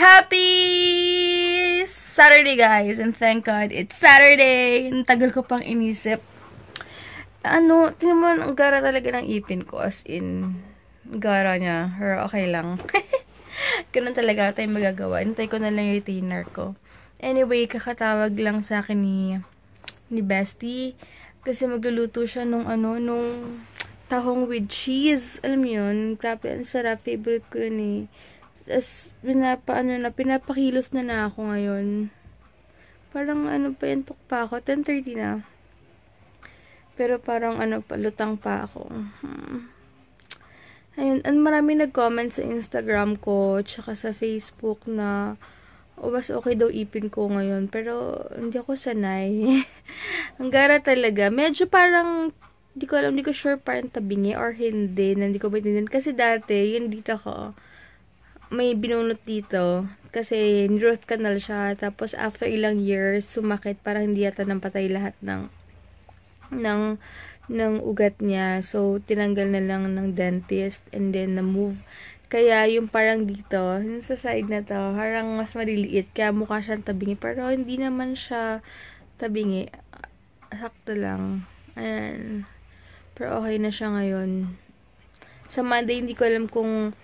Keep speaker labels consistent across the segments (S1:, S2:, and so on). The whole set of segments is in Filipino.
S1: Happy Saturday, guys! And thank God, it's Saturday! Ang tagal ko pang inisip. Tingnan mo, ang gara talaga ng ipin ko. As in, gara niya. Pero okay lang. Ganun talaga tayo magagawa. Hintay ko na lang yung retainer ko. Anyway, kakatawag lang sa akin ni Bestie. Kasi magluluto siya nung tahong with cheese. Alam mo yun? Grabe, ang sarap. Favorite ko yun eh. As, pinapakilos na ako ngayon. Parang payantok pa ako. 10:30 na. Pero parang lutang pa ako. Ayun, marami nag-comment sa Instagram ko, tsaka sa Facebook na, mas okay daw ipin ko ngayon. Pero, hindi ako sanay. Ang gara talaga. Medyo parang, hindi ko sure parang tabingi or hindi, na hindi ko maintindihan. Kasi dati, yun dito ko, may binunot dito. Kasi root canal siya. Tapos after ilang years, sumakit. Parang hindi yata nampatay lahat ng ugat niya. So, tinanggal na lang ng dentist. And then, na-move. Kaya, yung parang dito, yung sa side na to, parang mas maliliit. Kaya mukha siyang tabingi. Pero, hindi naman siya tabingi. Sakto lang. Ayan. Pero, okay na siya ngayon. Sa Monday, hindi ko alam kung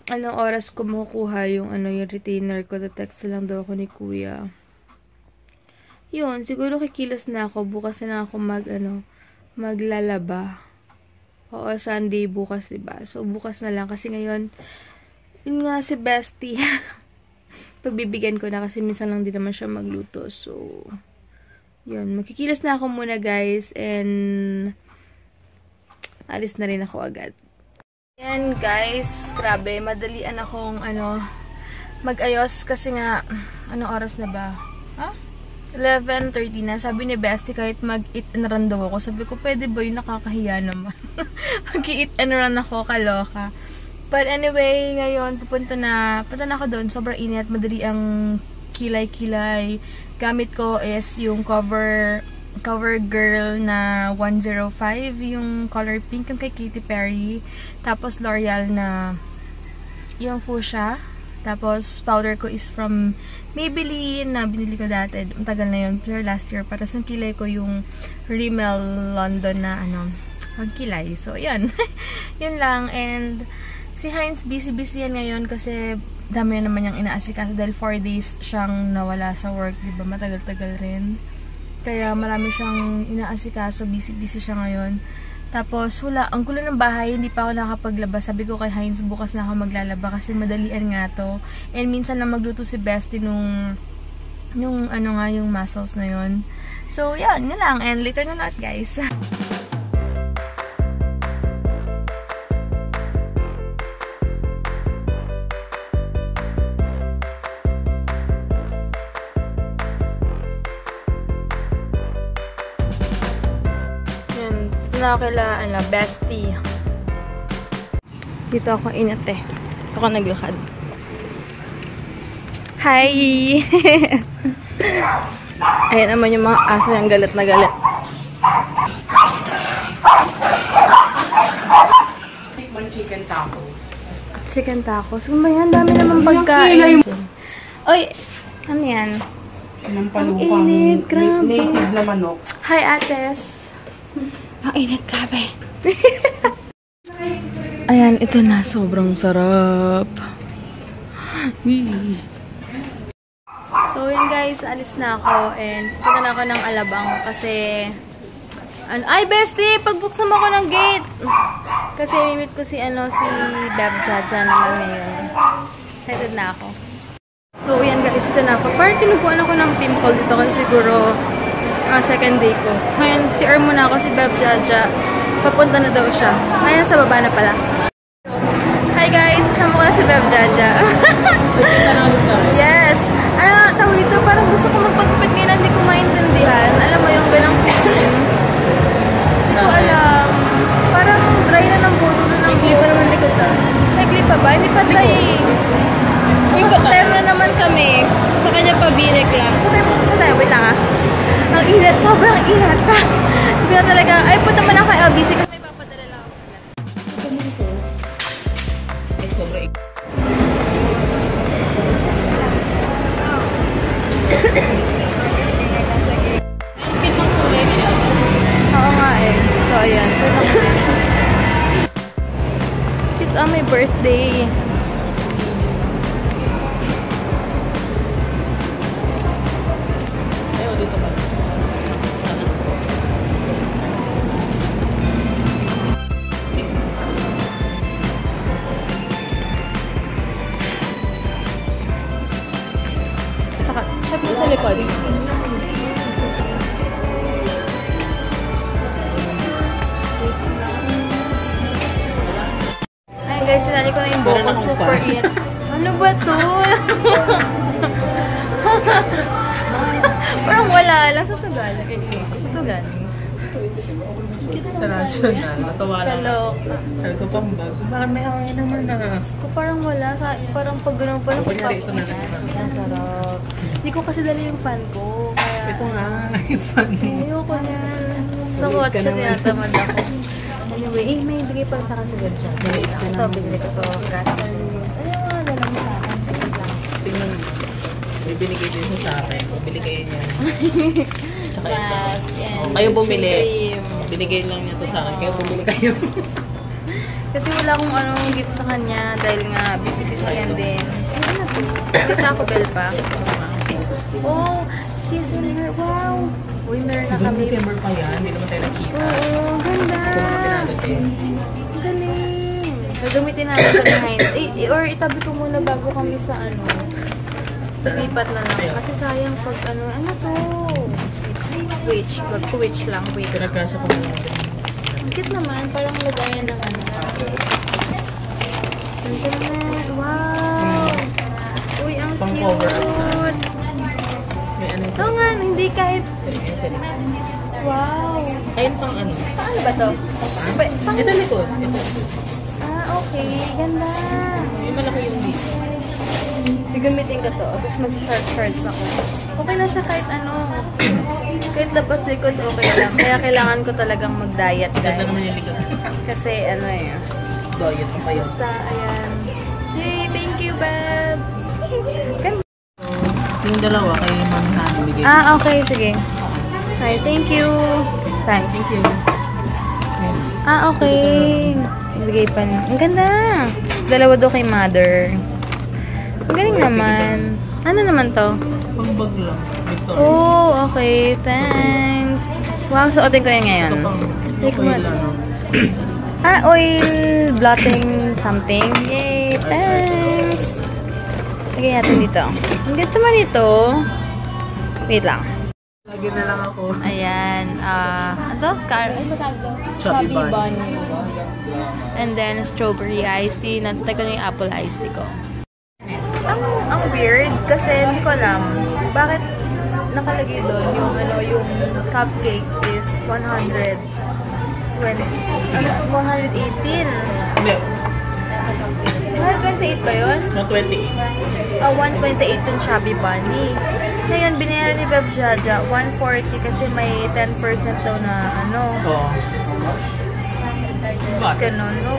S1: anong oras ko makukuha yung retainer ko. Text lang daw ako ni Kuya. Yun, siguro kikilos na ako. Bukas na lang ako maglalaba. Oo, Sunday bukas, diba? So, bukas na lang. Kasi ngayon, yun nga si Bestie. Pagbibigyan ko na kasi minsan lang din naman siya magluto. So, yun. Magkikilos na ako muna, guys. And, alis na rin ako agad. Yan guys, grabe, madalian akong mag-ayos kasi nga, anong oras na ba? 11:30 na. Sabi ni Bestie kahit mag-eat and run daw ako. Sabi ko, pwede ba yun? Nakakahiya naman. Mag-eat and run ako, kaloka. But anyway, ngayon, punta na ako doon. Sobrang init, madali ang kilay-kilay. Gamit ko is yung Cover Girl na 105, yung color pink, yung kay Katy Perry. Tapos L'Oreal na yung fuchsia. Tapos powder ko is from Maybelline na binili ko dati. Ang tagal na yun, pero last year pa. Tapos ang kilay ko yung Rimmel London na ang kilay. So, yan. Yun lang. And si Heinz busy yan ngayon kasi dami naman niyang inaasikaso dahil 4 days siyang nawala sa work. Diba? Matagal-tagal rin. Kaya marami siyang inaasikaso, busy siya ngayon. Tapos wala, ang gulo ng bahay, hindi pa ako nakapaglaba. Sabi ko kay Heinz, bukas na ako maglalaba kasi madalian nga to. And minsan na magluto si Bestie nung yung mussels na yon. So, yan, yun lang. And later na lahat, guys. Na ako kila, Bestie. Dito ako init eh. Dito ako naglakad. Hi! Ayan naman yung mga aso yung galit na galit.
S2: Chicken tacos.
S1: Chicken tacos? Kung ba yan? Dami naman pagkain. Oy! Ano yan?
S2: Ang init. Grabe. Native na manok.
S1: Hi, Ates! Ang init, grabe. Ayan, ito na. Sobrang sarap. So, yun guys. Alis na ako. And punta na ako ng Alabang. Kasi, ay, Bestie! Pagbuksan mo ako ng gate! Kasi, mimit ko si Beb Jaja naman ngayon. Excited na ako. So, yan guys. Ito na ako. Parang tinubuan ako ng pimple dito kasi siguro second day ko. Ngayon, si muna ako, si Beb Jaja. Papunta na daw siya. Ngayon, sa baba na pala. Hi guys! Kasama ko na si Beb Jaja. Yes! Tawag ito, parang gusto ko magpagupit ngayon, hindi ko maintindihan. Alam mo yung galang feeling. Hindi ko alam. Parang dry na ng buto na ng buto. May clip pa naman likod na. May clip pa ba? Hindi pa dry eh. Term na naman kami. Sa kanya pa birek lang. So tayo. Wait lang ah. Ang init. Sobrang init. Hindi na talaga. Ay, punta man ako kay LBC kasi may papadala lang ako. Ay, sobrang init. birthday.
S2: Ayaw, dito ba?
S1: Saka, shop mo sa likod. Ay guys, sinali ko na yung buhok ko. Super init. Ano ba to? Parang wala lang sa tugal. Sa tugal.
S2: Sa national. Natawa lang.
S1: Kaloka.
S2: Sabi ko pang bag. Bakit may hangin naman na?
S1: Ko parang wala. Parang pag gano'n, parang
S2: Kunyari, ito na lang.
S1: Ang sarap. Hindi ko kasi dala yung fan ko. Kaya,
S2: Ito nga. Yung fun mo.
S1: ayoko niyan. Sa watch siya tinatamad ako. Anyway, may bigay pa sa akin sa web chat. Ito, bigay ko to. Castle Williams. Ayaw nga, dala mo sa akin. Wait lang.
S2: Tingnan mo. May binigay din sa akin. Bili kayo niya. Tsaka ito.
S1: Yes, yan.
S2: Kayo bumili.
S1: Cream.
S2: Binigay lang niya to sa akin. Kaya bumili kayo.
S1: Kasi wala akong anong gift sa kanya dahil nga busy-busy yan din. Ano na to? May Taco Bell pa. Oh, kiss and her. Wow! Uy, meron na kami.
S2: December pa yan. Hindi naman tayo nakita.
S1: Oo, ganda.
S2: Ito mga pinalot eh.
S1: Ang galing. Gagamitin natin ito behind. Or itabi ko muna bago kami sa ano. Sa lipat na lang. Kasi sayang pag ano. Ano to? Witch. Witch lang. Wait.
S2: Pinagkasya ko na lang din.
S1: Ang cute naman. Parang lagayan ng ano. Ang galing. Wow! Uy, ang
S2: Pang cover up na.
S1: cute.
S2: May ano ito?
S1: Oo nga, hindi kahit... Wow!
S2: Ayun pang ano.
S1: Paano ba to? Pang...
S2: Ito likod. Ito.
S1: Ah, okay. Ganda.
S2: Yung malaki yung dito.
S1: Gagamitin ko to. Tapos mag-shorts ako. Okay na siya kahit ano. Kahit labas likod, okay lang. Kaya kailangan ko talagang mag-diet,
S2: Ganda naman
S1: guys.
S2: yung likod.
S1: Kasi ano eh.
S2: Diet ang payo.
S1: Basta, ayan. Yay! Thank you, Bab! Ganda.
S2: Yung dalawa kay Mami Hana bigay.
S1: Ah, okay. Sige. Hi, thank you. Thanks.
S2: Thank you.
S1: Ah, okay. Bigay pa na. Ang ganda. Dalawa daw kay mother. Ang galing naman. Ano naman to?
S2: Pang bag lang. Victor.
S1: Oh, okay. Thanks. Wow, suotin ko yan ngayon.
S2: Ito pang
S1: Take
S2: oil
S1: mo.
S2: ano.
S1: Ah, oil blotting something. Yay, thanks. Lagay natin dito. Ang ganda man ito. Wait lang.
S2: Lagi na lang ako.
S1: Ayan. Ano? Ano ba tawag to?
S2: Chubby bun.
S1: bun. And then, strawberry iced tea. Natay ko na yung apple iced tea ko. Ang weird kasi hindi ko alam bakit nakalagay doon yung ano yung cupcake is 100 118.
S2: Hindi.
S1: 128 ba yun?
S2: 128.
S1: 128 yung Chubby Bunny. Ngayon, binayaran ni Beb Jaja 140 kasi may 10% daw na ano.
S2: Oo. Bakit?
S1: Ganon. No.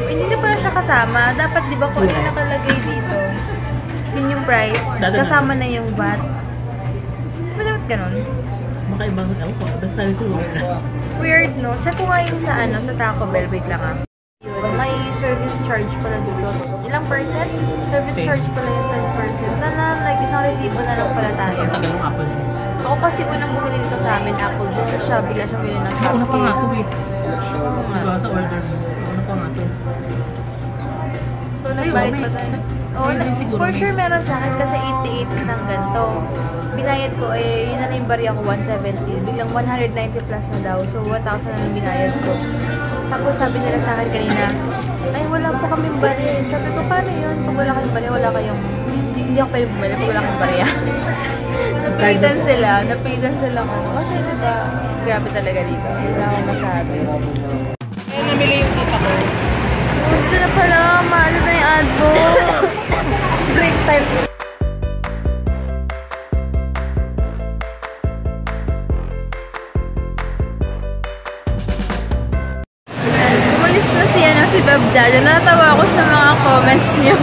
S1: Hindi na pala siya kasama. Dapat di ba kung ano yung nakalagay dito? Yun yung price. Kasama na yung VAT. Ba't ganon?
S2: Makaibang ako po. Basta susunod na.
S1: Weird, no? Check ko nga yung sa ano, sa Taco Bell. Wait lang ah. May service charge pala dito. Ilang percent? Service
S2: Okay.
S1: charge pala yung 10%. Sana isang resibo na lang pala tayo.
S2: Ang tagal ng apple.
S1: Ako kasi unang bumili dito sa amin, Apple Juice. Sa Shopee lang siya bili ng
S2: Una pa nga ako
S1: cupcake.
S2: eh.
S1: Oo nga.
S2: Diba sa order mo? Una pa nga to.
S1: So, nagbayad pa
S2: may-
S1: tayo.
S2: sa-
S1: Oo,
S2: sa'yo din siguro
S1: for
S2: may-
S1: sure meron sa akin kasi 88 isang ganito. Binayad ko, yun na lang yung barya ko, 170. Bilang 190 plus na daw. So, 1,000 na lang binayad ko. Tapos sabi nila sa akin kanina, ay wala po kaming barya. Sabi ko, paano yun? Pag wala kayong barya, wala kayong... Hindi ako pwede bumili pag wala kayong barya. Napilitan sila. Kasi diba, grabe talaga dito. Wala akong masabi.
S2: Ay, namili yung tita ko.
S1: Dito na pala, maalo na yung adbox. Break time. Umalis na si Bab Jaja. Natawa ako sa mga comments niyo.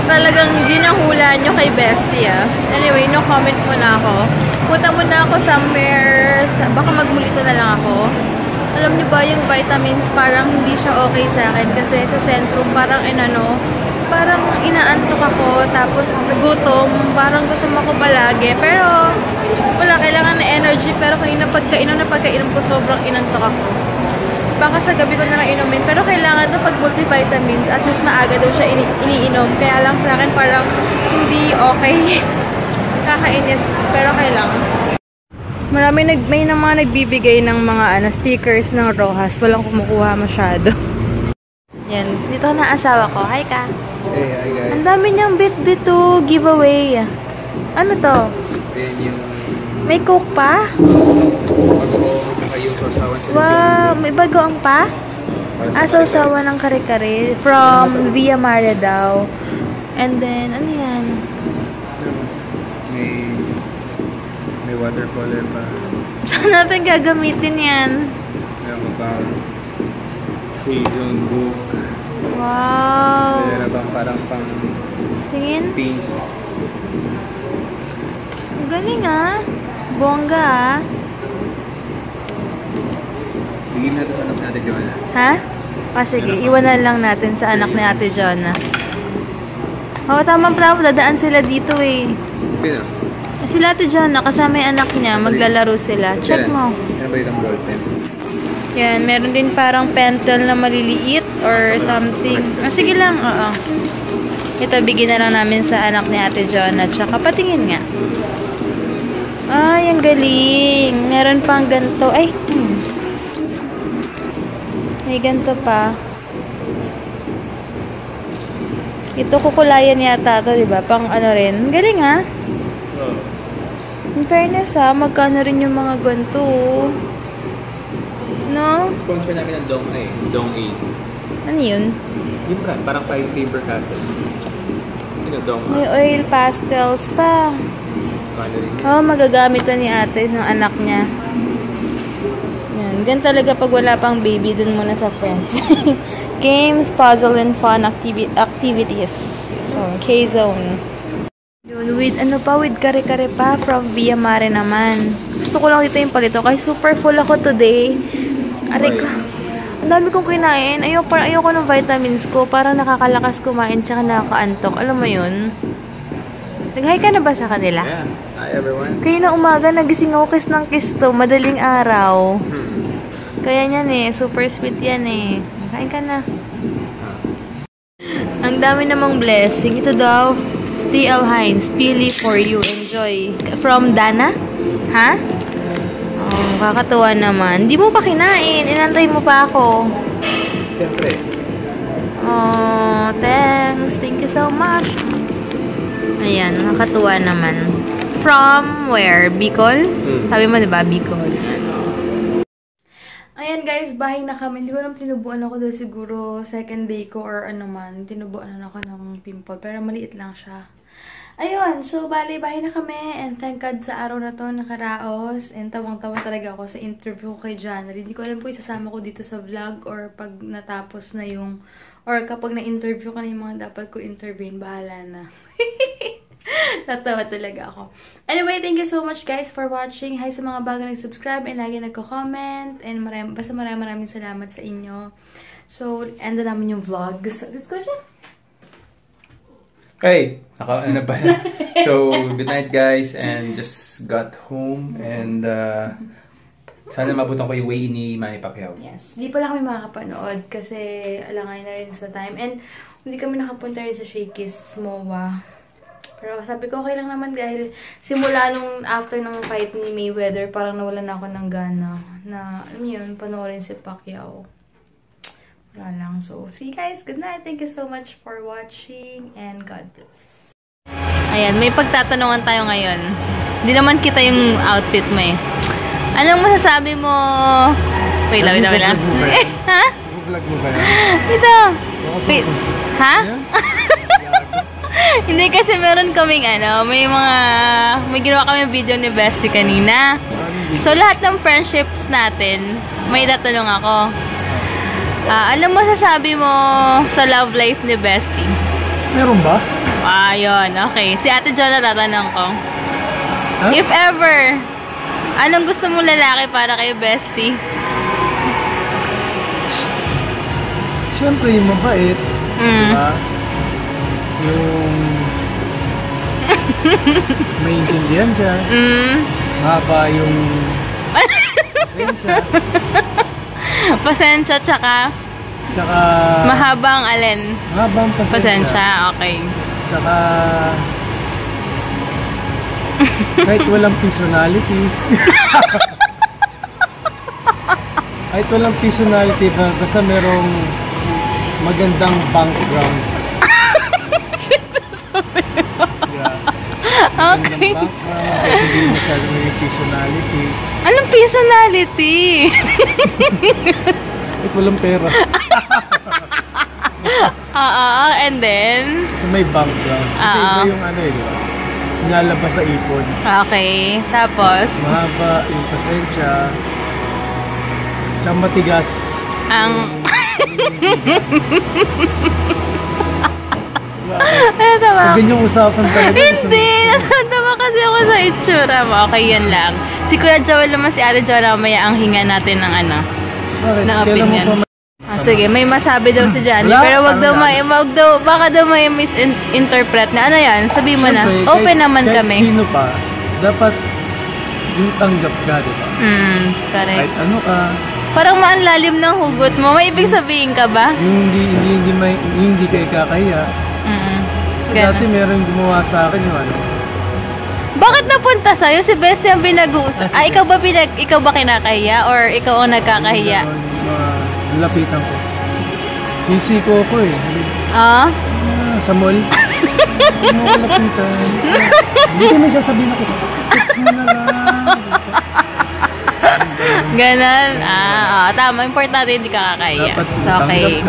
S1: Talagang ginahula niyo kay Bestie ah. Anyway, no comment muna ako. Punta muna ako somewhere. Baka magmulito na lang ako. Alam niyo ba yung vitamins parang hindi siya okay sa akin kasi sa Centrum parang parang inaantok ako tapos nagutom, parang gutom ako palagi. Pero wala, kailangan na energy, pero kanina pagkainom ko sobrang inantok ako. Baka sa gabi ko na lang inumin, pero kailangan to pag multivitamins at least maaga daw siya iniinom. Kaya lang sa akin parang hindi okay. Kakainis, pero kailangan. May mga nagbibigay ng mga stickers ng Rojas. Walang kumukuha masyado. Yan, dito na asawa ko. Hi ka.
S3: Hey, hi guys.
S1: Ang dami niyang bit to giveaway. Ano to?
S3: Then yung
S1: May Coke pa?
S3: bago, saka yung sausawan sa
S1: Wow, may bagoong pa? Sausawan ng kare-kare from Via Mare daw. And then, ano yan?
S3: May watercolor pa.
S1: Saan natin gagamitin yan?
S3: Meron pa K-Zone book.
S1: Wow!
S3: Meron pa parang pang
S1: Tingin?
S3: pink.
S1: Ang galing ah. Bongga ah.
S3: Bigyan natin sa anak natin, Joanna.
S1: Ha? Sige, iwanan lang natin sa anak ni Ate Jonna. Oo, tama pala. Dadaan sila dito eh.
S3: Sino?
S1: Sila Ate Jonna, kasama yung anak niya. Maglalaro sila. Check mo.
S3: Yan ba yung ballpen?
S1: Yan, meron din parang pentel na maliliit or something. Sige lang, oo. Ito, bigyan na lang namin sa anak ni Ate Jonna. Tsaka patingin nga. Ay, ang galing. Meron pang ganito. Ay, may ganito pa. Ito, kukulayan yata ito, diba? Pang ano rin. Galing, ha?
S3: Oo.
S1: In fairness, ha? Magkano rin yung mga ganito. No?
S3: Sponsor namin ng Dong A. Dong A.
S1: Ano yun?
S3: Yung brand, parang Faber Castle. Sino Dong A?
S1: May oil pastels pa.
S3: Paano rin yun?
S1: Oh, magagamit to ni ate, ng anak niya. Yan. Gan talaga pag wala pang baby, dun muna sa friends. Games, puzzle, and fun activities. So, K-Zone. Yun, with kare-kare pa from Via Mare naman. Gusto ko lang dito yung palito. Kasi super full ako today. Aray ko. Ang dami kong kinain. Ayoko ng vitamins ko. Parang nakakalakas kumain tsaka nakakaantok. Alam mo yun? Nag-hi ka na ba sa kanila?
S3: Yeah. Hi everyone.
S1: Kaya na umaga, nagising ako kiss ng kiss to. Madaling araw. Kaya yan eh. Super sweet yan eh. Kain ka na. Ang dami namang blessing. Ito daw, TL Heinz. Pili for you. Enjoy. From Dana? Ha? Oh, kakatuwa naman. Di mo pa kinain. Inantay mo pa ako.
S3: Siyempre.
S1: Oh, thanks. Thank you so much. Ayan, nakatuwa naman. From where? Bicol? Sabi mo, diba? Bicol. Ayan guys, bahay na kami. Hindi ko alam, tinubuan ako dahil siguro second day ko or ano man. Tinubuan na ako ng pimple. Pero maliit lang siya. Ayun, so bali, bahay na kami. And thank God sa araw na to, nakaraos. And tawang-tawa talaga ako sa interview ko kay January. Hindi ko alam kung isasama ko dito sa vlog or pag natapos na yung, or kapag na-interview ka na yung mga dapat ko intervene, bahala na. Natawa talaga ako. Anyway, thank you so much guys for watching. Hi sa mga bago nag-subscribe and lagi nagko-comment. And basta maraming salamat sa inyo. So, end na namin yung vlogs. Let's go siya.
S3: Hey! Ano ba? So, good night guys. And just got home. And sana mabutan ko yung way ni Manny Pacquiao.
S1: Yes. Di pala kami makakapanood kasi alangay na rin sa time. And hindi kami nakapunta rin sa Shakey's MOA. Pero sabi ko, okay lang naman dahil simula nung after ng fight ni Mayweather, parang nawalan na ako ng gana na, alam mo yun, panoorin si Pacquiao. Wala lang. So, see you guys. Good night. Thank you so much for watching and God bless. Ayan, may pagtatanungan tayo ngayon. Hindi naman kita yung outfit mo eh. Anong masasabi mo? Wait lang. Ha?
S3: Vlog mo ba yan?
S1: Ito. Wait. Ha? Hindi kasi meron kaming may ginawa kami video ni Bestie kanina. So lahat ng friendships natin, may tatanong ako. Anong masasabi mo sa love life ni Bestie?
S3: Meron ba?
S1: Yun. Okay. Si Ate Jonna tatanong ko.
S3: Huh?
S1: If ever, anong gusto mong lalaki para kay Bestie?
S4: Siyempre, yung mabait. Diba? Yung maintindihan siya. Mahaba yung pasensya.
S1: Pasensya, tsaka mahabang alin?
S4: Mahabang
S1: Pasensya, okay.
S4: Tsaka kahit walang personality. Kahit walang personality, basta merong magandang background. Yeah.
S1: Okay.
S4: Magandang background, kahit hindi masyadong may personality.
S1: Anong personality?
S4: Kahit walang pera.
S1: And then?
S4: Kasi may background. Kasi iba yung ano eh, di ba? Nilalabas sa ipon.
S1: Okay. Tapos?
S4: Mahaba yung pasensya. Tsaka matigas.
S1: Ano tama?
S4: Pag ganyang usapan talaga.
S1: Hindi! Tama kasi ako sa itsura mo. Okay, yun lang. Si Kuya Joel naman, si Ate Joel, mamaya ang hinga natin ng ano, ng opinion. Sige, may masabi daw si Johnny, pero wag daw baka daw may misinterpret na. Ano yan? Sabihin mo na. Open naman kami.
S4: Sino pa, dapat yung tanggap ka, di ba?
S1: Correct.
S4: Kahit ano ka.
S1: Parang maanlalim ng hugot mo. May ibig sabihin ka ba?
S4: Yung hindi ka ikakahiya. Kasi dati meron gumawa sa akin yung ano.
S1: Bakit napunta sa'yo? Si Bestie ang pinag-uusap. Ikaw ba kinakahiya? Or ikaw ang nagkakahiya?
S4: Lapitan ko. Sisiko ko eh. Sa mall. Lapitan. Hindi may sasabihin ako. Text mo na lang.
S1: Ganon. Tama. Importante hindi ka kakahiya. So, okay.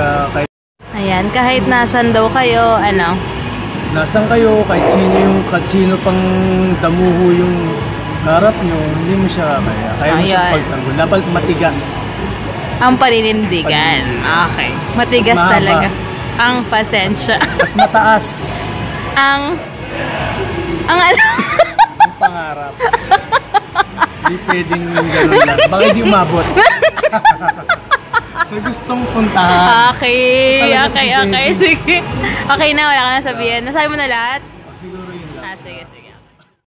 S1: Ayan. Kahit nasan daw kayo, ano?
S4: Nasan kayo, kahit sino pang damuho yung harap nyo, hindi mo siya kaya. Kaya mo siya pagtanggol. Dapat matigas.
S1: Ang paninindigan. Okay. Matigas mahaba. Talaga. Ang pasensya.
S4: At mataas.
S1: ang ano?
S4: Ang pangarap. Hindi pwedeng gano'n lang. Baka hindi umabot. So gustong puntahan.
S1: Okay. Sige. Okay na, wala ka na sabihin. Nasabi mo na lahat?
S4: Siguro yun lang.
S1: Sige.